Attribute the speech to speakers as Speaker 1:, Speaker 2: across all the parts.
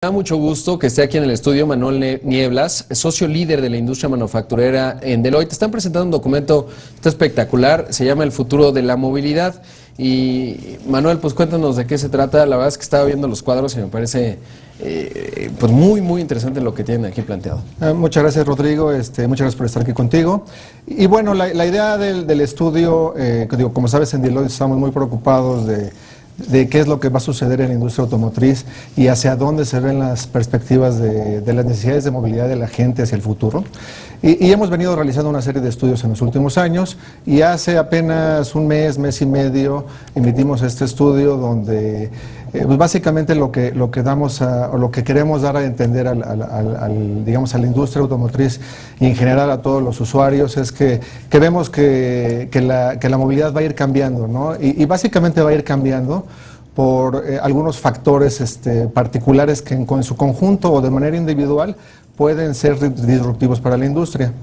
Speaker 1: Me da mucho gusto que esté aquí en el estudio Manuel Nieblas, socio líder de la industria manufacturera en Deloitte. Están presentando un documento espectacular, se llama El futuro de la movilidad. Y Manuel, pues cuéntanos de qué se trata. La verdad es que estaba viendo los cuadros y me parece pues muy interesante lo que tienen aquí planteado.
Speaker 2: Muchas gracias, Rodrigo, muchas gracias por estar aquí contigo. Y bueno, la idea del estudio, como sabes, en Deloitte estamos muy preocupados de qué es lo que va a suceder en la industria automotriz y hacia dónde se ven las perspectivas de las necesidades de movilidad de la gente hacia el futuro. Y hemos venido realizando una serie de estudios en los últimos años y hace apenas un mes y medio emitimos este estudio donde pues básicamente lo que damos o lo que queremos dar a entender digamos, a la industria automotriz y en general a todos los usuarios es que vemos que la movilidad va a ir cambiando, ¿no? Y básicamente va a ir cambiando por algunos factores particulares que en su conjunto o de manera individual pueden ser disruptivos para la industria.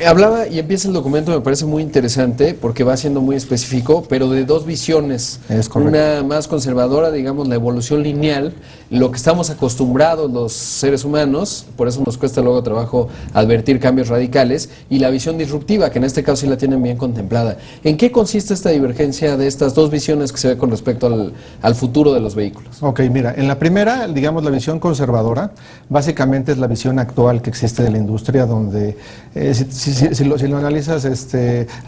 Speaker 1: Hablaba, y empieza el documento, me parece muy interesante porque va siendo muy específico, pero de dos visiones.
Speaker 2: Es correcto.
Speaker 1: Una más conservadora, digamos, la evolución lineal, lo que estamos acostumbrados los seres humanos, por eso nos cuesta luego trabajo advertir cambios radicales, y la visión disruptiva, que en este caso sí la tienen bien contemplada. ¿En qué consiste esta divergencia de estas dos visiones que se ve con respecto al futuro de los vehículos?
Speaker 2: Ok, mira, en la primera, digamos, la visión conservadora, básicamente es la visión actual que existe de la industria, donde si lo analizas,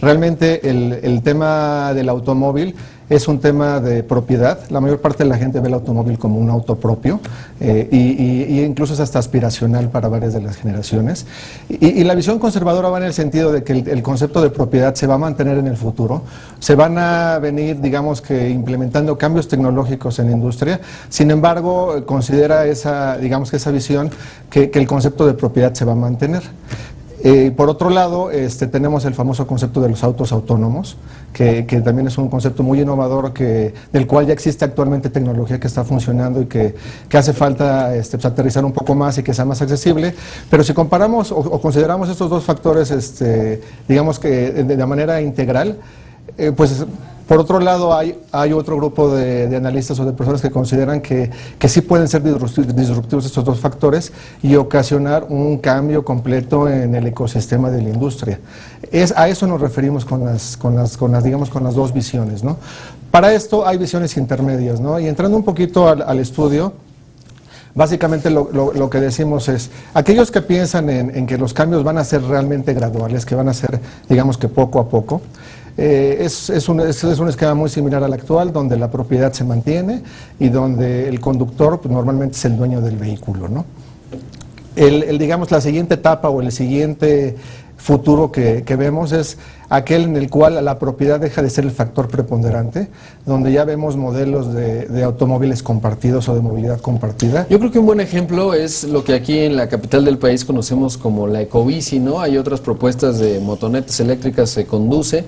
Speaker 2: realmente el tema del automóvil es un tema de propiedad. La mayor parte de la gente ve el automóvil como un auto propio y incluso es hasta aspiracional para varias de las generaciones. Y la visión conservadora va en el sentido de que el concepto de propiedad se va a mantener en el futuro. Se van a venir, digamos, que implementando cambios tecnológicos en la industria. Sin embargo, considera esa visión que el concepto de propiedad se va a mantener. Por otro lado, tenemos el famoso concepto de los autos autónomos, que también es un concepto muy innovador, del cual ya existe actualmente tecnología que está funcionando y que hace falta pues, aterrizar un poco más y que sea más accesible. Pero si comparamos o consideramos estos dos factores, digamos que de manera integral, pues por otro lado hay otro grupo de analistas o de personas que consideran que sí pueden ser disruptivos estos dos factores y ocasionar un cambio completo en el ecosistema de la industria. A eso nos referimos con las dos visiones, ¿no? Para esto hay visiones intermedias, ¿no? Y entrando un poquito al estudio, básicamente lo que decimos es, aquellos que piensan en que los cambios van a ser realmente graduales, que van a ser, digamos que poco a poco, es un esquema muy similar al actual, donde la propiedad se mantiene y donde el conductor pues, normalmente es el dueño del vehículo, ¿no? Digamos, la siguiente etapa o el siguiente futuro que vemos es aquel en el cual la propiedad deja de ser el factor preponderante, donde ya vemos modelos de automóviles compartidos o de movilidad compartida.
Speaker 1: Yo creo que un buen ejemplo es lo que aquí en la capital del país conocemos como la ecobici, ¿no? Hay otras propuestas de motonetas eléctricas, se conduce,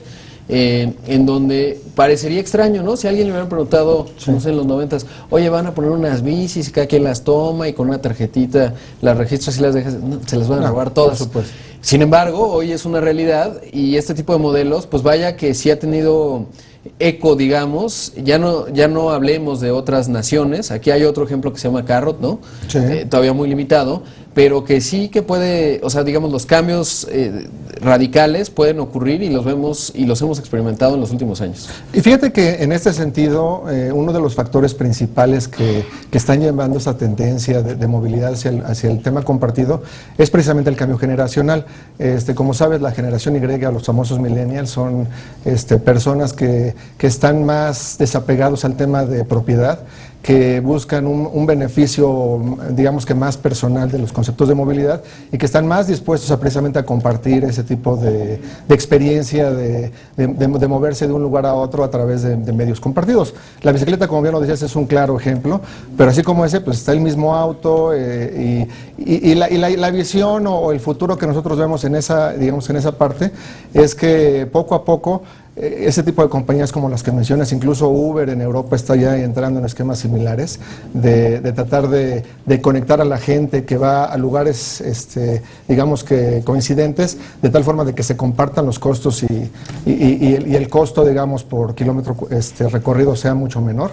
Speaker 1: en donde parecería extraño, ¿no? Si a alguien le hubieran preguntado, sí, no sé, en los 90s, oye, van a poner unas bicis, cada quien las toma y con una tarjetita las registras y las dejas, no, se las van a robar todas.
Speaker 2: Por supuesto.
Speaker 1: Sin embargo, hoy es una realidad y este tipo de modelos, pues vaya que sí ha tenido eco, digamos. Ya no hablemos de otras naciones. Aquí hay otro ejemplo que se llama Carrot, ¿no?
Speaker 2: Sí.
Speaker 1: Todavía muy limitado, pero que sí que puede, o sea, digamos, los cambios radicales pueden ocurrir y los vemos y los hemos experimentado en los últimos años.
Speaker 2: Y fíjate que en este sentido, uno de los factores principales que están llevando esa tendencia de movilidad hacia el tema compartido es precisamente el cambio generacional. Como sabes, la generación Y, los famosos millennials, son personas que están más desapegados al tema de propiedad, que buscan un beneficio, digamos que más personal de los conceptos de movilidad y que están más dispuestos precisamente a compartir ese tipo de experiencia de moverse de un lugar a otro a través de medios compartidos. La bicicleta, como bien lo decías, es un claro ejemplo, pero así como ese, pues está el mismo auto y la visión o el futuro que nosotros vemos en esa parte es que poco a poco ese tipo de compañías como las que mencionas, incluso Uber en Europa está ya entrando en esquemas similares de tratar de conectar a la gente que va a lugares, digamos que coincidentes, de tal forma de que se compartan los costos y el costo, digamos, por kilómetro recorrido sea mucho menor.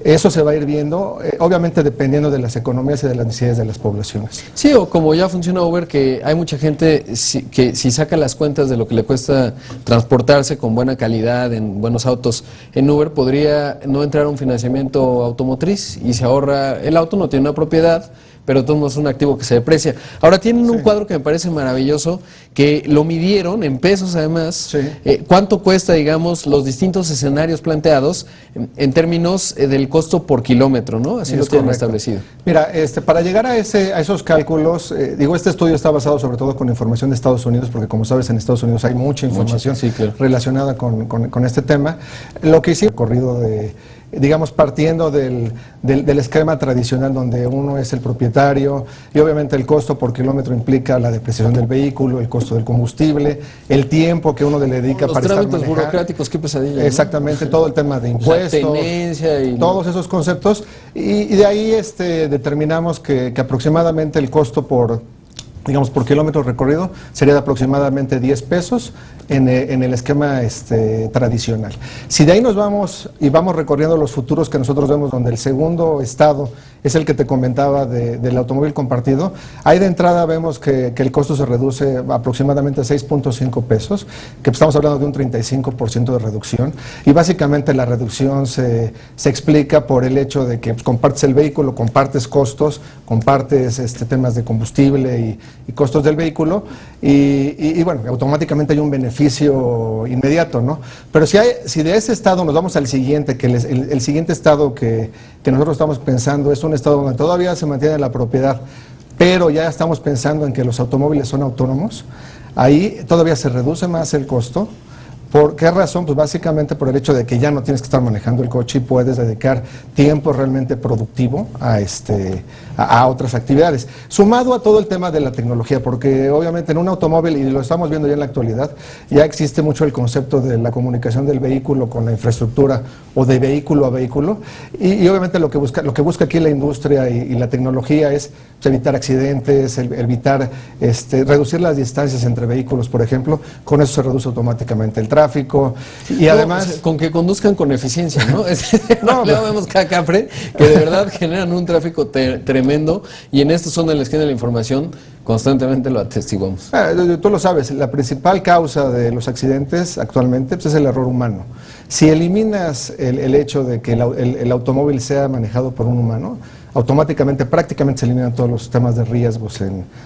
Speaker 2: Eso se va a ir viendo, obviamente dependiendo de las economías y de las necesidades de las poblaciones.
Speaker 1: Sí, o como ya funciona Uber, que hay mucha gente que si saca las cuentas de lo que le cuesta transportarse con buena calidad en buenos autos en Uber, podría no entrar a un financiamiento automotriz y se ahorra, el auto no tiene una propiedad, pero todo es un activo que se deprecia. Ahora tienen un cuadro que me parece maravilloso, que lo midieron en pesos además, cuánto cuesta, digamos, los distintos escenarios planteados en términos del costo por kilómetro, ¿no? Así lo tienen establecido.
Speaker 2: Mira, para llegar a esos cálculos, este estudio está basado sobre todo con información de Estados Unidos, porque como sabes, en Estados Unidos hay mucha información relacionada con este tema. Lo que hicimos, corrido de, digamos, partiendo del esquema tradicional donde uno es el propietario y obviamente el costo por kilómetro implica la depreciación del vehículo, el costo del combustible, el tiempo que uno le dedica para estar manejando.
Speaker 1: Los trámites burocráticos, qué pesadilla.
Speaker 2: Exactamente, ¿no? Todo el tema de impuestos,
Speaker 1: y
Speaker 2: todos esos conceptos, y de ahí determinamos que aproximadamente el costo por kilómetro recorrido sería de aproximadamente 10 pesos en el esquema tradicional. Si de ahí nos vamos y vamos recorriendo los futuros que nosotros vemos, donde el segundo estado es el que te comentaba del automóvil compartido, ahí de entrada vemos que el costo se reduce aproximadamente a 6.5 pesos, que estamos hablando de un 35% de reducción, y básicamente la reducción se explica por el hecho de que compartes el vehículo, compartes costos, compartes temas de combustible y costos del vehículo, y bueno, automáticamente hay un beneficio inmediato, ¿no? Pero si de ese estado nos vamos al siguiente, que el siguiente estado que nosotros estamos pensando es un estado donde todavía se mantiene la propiedad, pero ya estamos pensando en que los automóviles son autónomos, ahí todavía se reduce más el costo. ¿Por qué razón? Pues básicamente por el hecho de que ya no tienes que estar manejando el coche y puedes dedicar tiempo realmente productivo a otras actividades. Sumado a todo el tema de la tecnología, porque obviamente en un automóvil, y lo estamos viendo ya en la actualidad, ya existe mucho el concepto de la comunicación del vehículo con la infraestructura o de vehículo a vehículo, y obviamente lo que busca aquí la industria y la tecnología es evitar accidentes, evitar, reducir las distancias entre vehículos, por ejemplo. Con eso se reduce automáticamente el tráfico y además...
Speaker 1: Con que conduzcan con eficiencia, ¿no? Luego vemos Cafre que de verdad generan un tráfico tremendo, y en esta zona de la esquina de la información constantemente lo atestiguamos.
Speaker 2: Tú lo sabes, la principal causa de los accidentes actualmente pues, es el error humano. Si eliminas el hecho de que el automóvil sea manejado por un humano, automáticamente, prácticamente se eliminan todos los temas de riesgos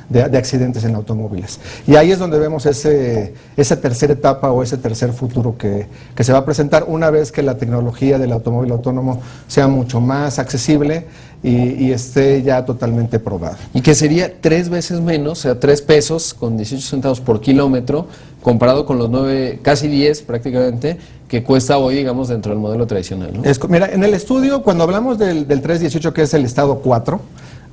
Speaker 2: de accidentes en automóviles. Y ahí es donde vemos esa tercera etapa o ese tercer futuro que se va a presentar una vez que la tecnología del automóvil autónomo sea mucho más accesible y esté ya totalmente probada.
Speaker 1: Y que sería 3 veces menos, o sea, 3 pesos con 18 centavos por kilómetro, comparado con los 9, casi 10 prácticamente, que cuesta hoy, digamos, dentro del modelo tradicional, ¿no?
Speaker 2: Mira, en el estudio, cuando hablamos del 318, que es el estado 4,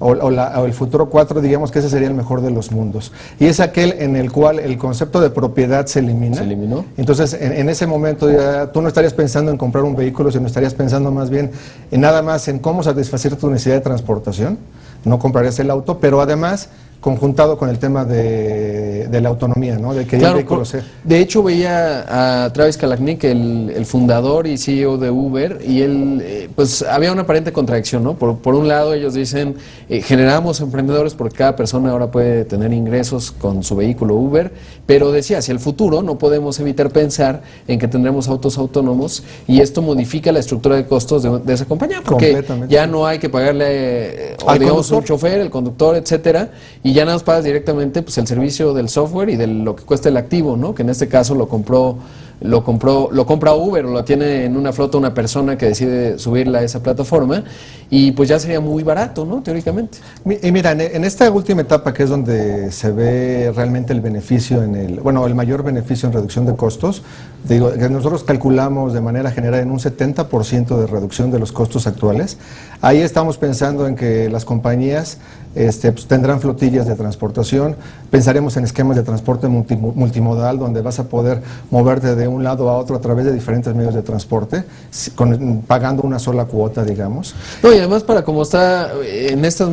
Speaker 2: o el futuro 4, digamos que ese sería el mejor de los mundos. Y es aquel en el cual el concepto de propiedad se elimina.
Speaker 1: ¿Se eliminó?
Speaker 2: Entonces, en ese momento ya tú no estarías pensando en comprar un vehículo, sino estarías pensando más bien en nada más en cómo satisfacer tu necesidad de transportación. No comprarías el auto, pero además conjuntado con el tema de la autonomía, ¿no? De que
Speaker 1: claro,
Speaker 2: el vehículo sea.
Speaker 1: De hecho, veía a Travis Kalanick, el fundador y CEO de Uber, y él, pues había una aparente contradicción, ¿no? Por un lado, ellos dicen, generamos emprendedores porque cada persona ahora puede tener ingresos con su vehículo Uber, pero decía, hacia el futuro no podemos evitar pensar en que tendremos autos autónomos, y esto modifica la estructura de costos de esa compañía, porque ya no hay que pagarle
Speaker 2: al
Speaker 1: digamos, un chofer, el conductor, etcétera, y ya nada más pagas directamente pues el servicio del software y de lo que cuesta el activo, ¿no? Que en este caso lo compra Uber, o lo tiene en una flota una persona que decide subirla a esa plataforma, y pues ya sería muy barato, ¿no? Teóricamente.
Speaker 2: Y mira, en esta última etapa, que es donde se ve realmente el beneficio el mayor beneficio en reducción de costos, digo, que nosotros calculamos de manera general en un 70% de reducción de los costos actuales. Ahí estamos pensando en que las compañías pues, tendrán flotillas de transportación, pensaremos en esquemas de transporte multimodal, donde vas a poder moverte de un lado a otro a través de diferentes medios de transporte, pagando una sola cuota, digamos.
Speaker 1: No, y además para como está en estas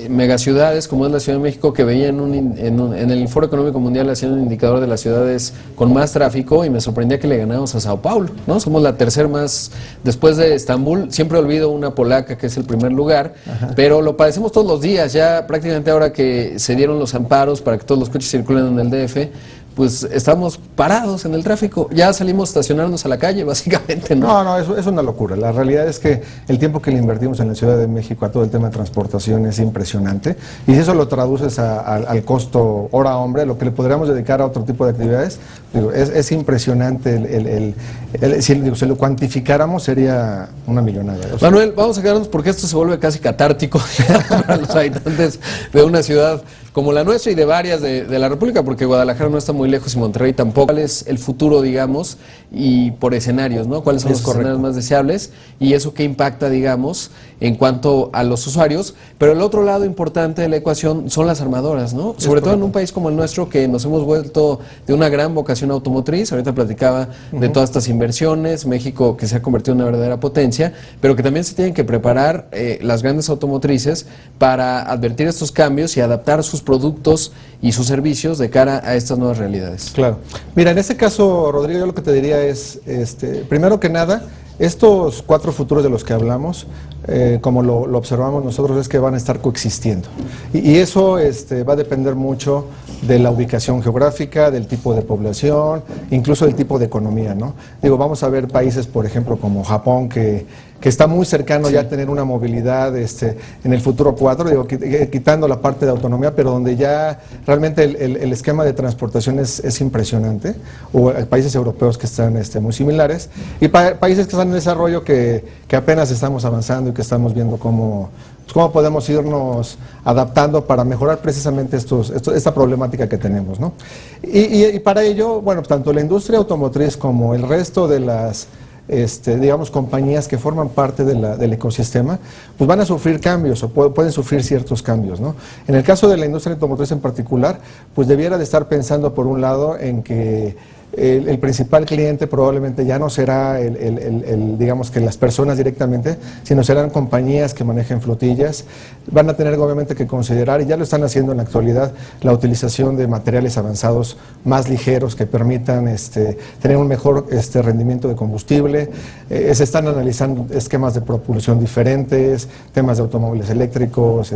Speaker 1: megaciudades, como es la Ciudad de México, que veía en el Foro Económico Mundial hacían un indicador de las ciudades con más tráfico y me sorprendía que le ganamos a Sao Paulo, ¿no? Somos la tercera más, después de Estambul, siempre olvido una polaca que es el primer lugar, pero lo padecemos todos los días, ya prácticamente ahora que se dieron los amparos para que todos los coches circulen en el DF, pues estamos parados en el tráfico, ya salimos a estacionarnos a la calle, básicamente, ¿no?
Speaker 2: No, es una locura. La realidad es que el tiempo que le invertimos en la Ciudad de México a todo el tema de transportación es impresionante, y si eso lo traduces al costo hora-hombre, lo que le podríamos dedicar a otro tipo de actividades, digo, es impresionante. Si lo cuantificáramos sería una millonada.
Speaker 1: Manuel, vamos a quedarnos porque esto se vuelve casi catártico para los habitantes de una ciudad como la nuestra y de varias de la República, porque Guadalajara no está muy lejos y Monterrey tampoco. ¿Cuál es el futuro, digamos, y por escenarios, ¿no? ¿Cuáles son los escenarios más deseables? Y eso qué impacta, digamos, en cuanto a los usuarios. Pero el otro lado importante de la ecuación son las armadoras, ¿no? Sobre todo en un país como el nuestro, que nos hemos vuelto de una gran vocación automotriz. Ahorita platicaba de todas estas inversiones, México que se ha convertido en una verdadera potencia, pero que también se tienen que preparar las grandes automotrices para advertir estos cambios y adaptar sus productos y sus servicios de cara a estas nuevas realidades.
Speaker 2: Claro. Mira, en este caso, Rodrigo, yo lo que te diría es, primero que nada, estos 4 futuros de los que hablamos, como lo observamos nosotros, es que van a estar coexistiendo. Y eso va a depender mucho de la ubicación geográfica, del tipo de población, incluso del tipo de economía, ¿no? Digo, vamos a ver países, por ejemplo, como Japón, que está muy cercano ya a tener una movilidad en el futuro 4, digo, quitando la parte de autonomía, pero donde ya realmente el esquema de transportación es impresionante, o países europeos que están muy similares, y países que están en desarrollo que apenas estamos avanzando y que estamos viendo cómo podemos irnos adaptando para mejorar precisamente esta problemática que tenemos, ¿no? Y para ello, bueno, tanto la industria automotriz como el resto de las digamos, compañías que forman parte del ecosistema, pues van a sufrir cambios o pueden sufrir ciertos cambios, ¿no? En el caso de la industria automotriz en particular, pues debiera de estar pensando por un lado en que el principal cliente probablemente ya no será digamos que las personas directamente, sino serán compañías que manejen flotillas. Van a tener obviamente que considerar, y ya lo están haciendo en la actualidad, la utilización de materiales avanzados más ligeros que permitan tener un mejor rendimiento de combustible. Se están analizando esquemas de propulsión diferentes, temas de automóviles eléctricos,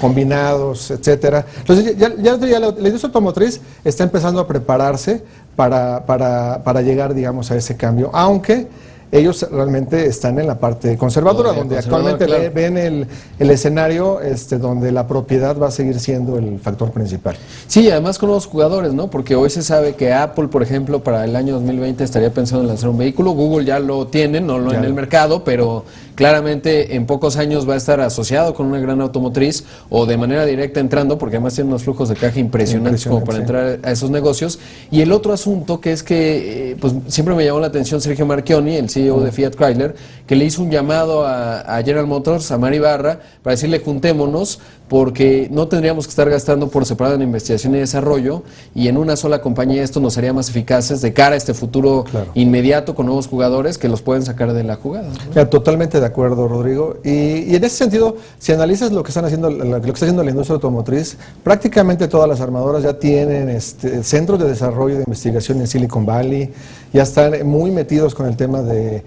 Speaker 2: combinados, etcétera. Entonces ya la industria automotriz está empezando a prepararse para llegar, digamos, a ese cambio, aunque ellos realmente están en la parte conservadora, donde actualmente claro, ven el escenario donde la propiedad va a seguir siendo el factor principal.
Speaker 1: Sí, además con nuevos jugadores, ¿no? Porque hoy se sabe que Apple, por ejemplo, para el año 2020 estaría pensando en lanzar un vehículo. Google ya lo tiene, no lo en el mercado, pero claramente en pocos años va a estar asociado con una gran automotriz o de manera directa entrando, porque además tiene unos flujos de caja impresionantes como para entrar a esos negocios. Y el otro asunto que es que pues siempre me llamó la atención Sergio Marchionne, el CEO de Fiat Chrysler, que le hizo un llamado a General Motors, a Mary Barra, para decirle juntémonos, porque no tendríamos que estar gastando por separado en investigación y desarrollo, y en una sola compañía esto nos haría más eficaces de cara a este futuro inmediato con nuevos jugadores que los pueden sacar de la jugada, ¿no?
Speaker 2: Ya, totalmente de acuerdo, Rodrigo. Y en ese sentido, si analizas lo que están haciendo, lo que está haciendo la industria automotriz, prácticamente todas las armadoras ya tienen centros de desarrollo de investigación en Silicon Valley, ya están muy metidos con el tema de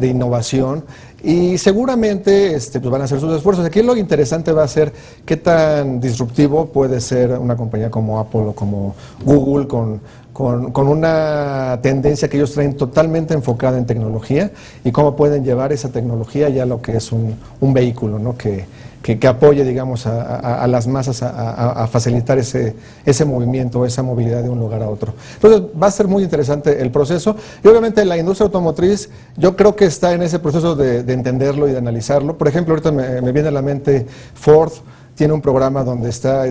Speaker 2: innovación, y seguramente pues van a hacer sus esfuerzos. Aquí lo interesante va a ser qué tan disruptivo puede ser una compañía como Apple o como Google con una tendencia que ellos traen totalmente enfocada en tecnología, y cómo pueden llevar esa tecnología ya a lo que es un vehículo, ¿no? que apoye, digamos, a las masas a facilitar ese movimiento, esa movilidad de un lugar a otro. Entonces va a ser muy interesante el proceso, y obviamente la industria automotriz yo creo que está en ese proceso de entenderlo y de analizarlo. Por ejemplo, ahorita me viene a la mente Ford. tiene un programa donde está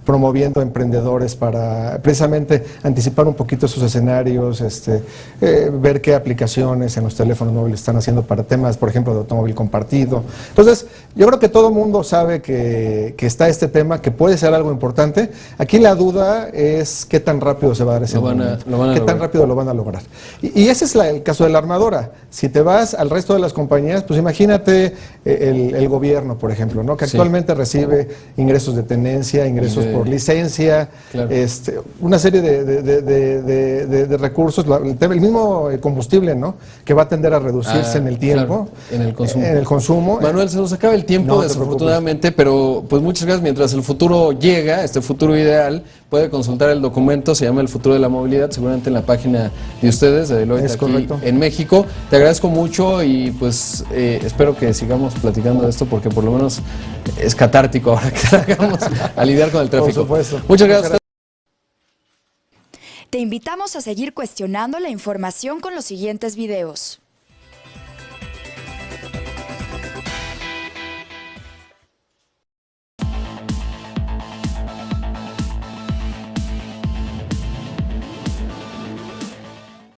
Speaker 2: promoviendo emprendedores para precisamente anticipar un poquito sus escenarios, ver qué aplicaciones en los teléfonos móviles están haciendo para temas, por ejemplo, de automóvil compartido. Entonces, yo creo que todo el mundo sabe que está este tema, que puede ser algo importante. Aquí la duda es qué tan rápido se va a dar ese movimiento, qué tan rápido lo van a lograr. Y ese es el caso de la armadora. Si te vas al resto de las compañías, pues imagínate el gobierno, por ejemplo, ¿no? Que actualmente recibe ingresos de tenencia, ingresos por licencia, claro, una serie de recursos, el mismo combustible, ¿no? Que va a tender a reducirse en el tiempo,
Speaker 1: claro, en el consumo.
Speaker 2: En el consumo.
Speaker 1: Manuel, se nos acaba el tiempo, desafortunadamente, pero pues muchas gracias. Mientras el futuro llega, este futuro ideal, puede consultar el documento, se llama El futuro de la movilidad, seguramente en la página de ustedes, de Deloitte, aquí en México. Te agradezco mucho y pues espero que sigamos platicando de esto, porque por lo menos es catártico ahora que salgamos a lidiar con el tráfico.
Speaker 2: Por supuesto.
Speaker 1: Muchas gracias.
Speaker 3: Te invitamos a seguir cuestionando la información con los siguientes videos.